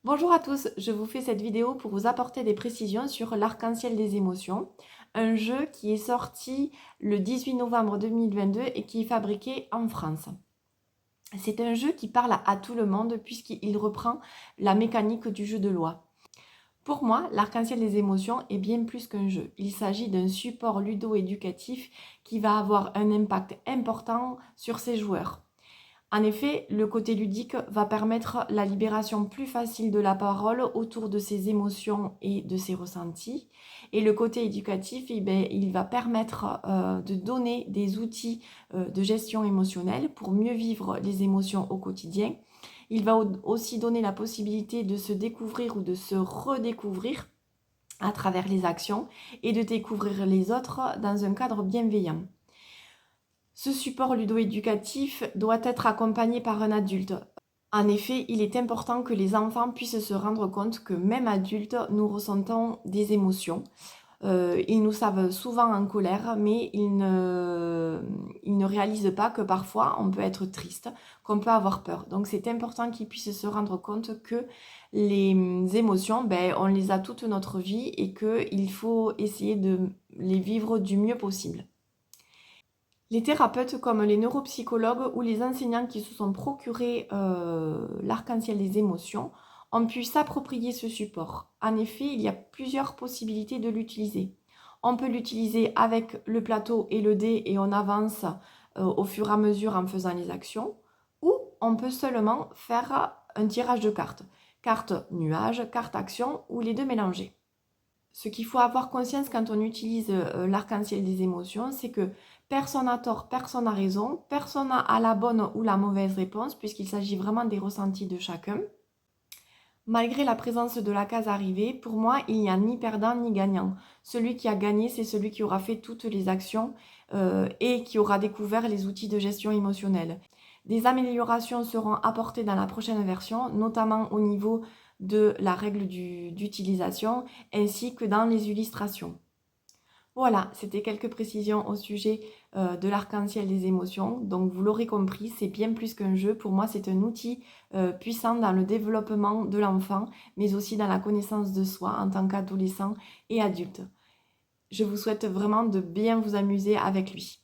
Bonjour à tous, je vous fais cette vidéo pour vous apporter des précisions sur l'arc-en-ciel des émotions, un jeu qui est sorti le 18 novembre 2022 et qui est fabriqué en France. C'est un jeu qui parle à tout le monde puisqu'il reprend la mécanique du jeu de loi. Pour moi, l'arc-en-ciel des émotions est bien plus qu'un jeu. Il s'agit d'un support ludo-éducatif qui va avoir un impact important sur ses joueurs. En effet, le côté ludique va permettre la libération plus facile de la parole autour de ses émotions et de ses ressentis. Et le côté éducatif, il va permettre de donner des outils de gestion émotionnelle pour mieux vivre les émotions au quotidien. Il va aussi donner la possibilité de se découvrir ou de se redécouvrir à travers les actions et de découvrir les autres dans un cadre bienveillant. Ce support ludo-éducatif doit être accompagné par un adulte. En effet, il est important que les enfants puissent se rendre compte que même adultes, nous ressentons des émotions. Ils nous savent souvent en colère, mais ils ne réalisent pas que parfois on peut être triste, qu'on peut avoir peur. Donc c'est important qu'ils puissent se rendre compte que les émotions, on les a toute notre vie et qu'il faut essayer de les vivre du mieux possible. Les thérapeutes comme les neuropsychologues ou les enseignants qui se sont procurés l'arc-en-ciel des émotions ont pu s'approprier ce support. En effet, il y a plusieurs possibilités de l'utiliser. On peut l'utiliser avec le plateau et le dé et on avance au fur et à mesure en faisant les actions. Ou on peut seulement faire un tirage de cartes. Carte nuage, carte action ou les deux mélangés. Ce qu'il faut avoir conscience quand on utilise l'arc-en-ciel des émotions, c'est que personne n'a tort, personne n'a raison, personne n'a la bonne ou la mauvaise réponse, puisqu'il s'agit vraiment des ressentis de chacun. Malgré la présence de la case arrivée, pour moi, il n'y a ni perdant ni gagnant. Celui qui a gagné, c'est celui qui aura fait toutes les actions et qui aura découvert les outils de gestion émotionnelle. Des améliorations seront apportées dans la prochaine version, notamment au niveau de la règle d'utilisation ainsi que dans les illustrations. Voilà, c'était quelques précisions au sujet de l'arc-en-ciel des émotions. Donc vous l'aurez compris, c'est bien plus qu'un jeu. Pour moi, c'est un outil puissant dans le développement de l'enfant, mais aussi dans la connaissance de soi en tant qu'adolescent et adulte. Je vous souhaite vraiment de bien vous amuser avec lui.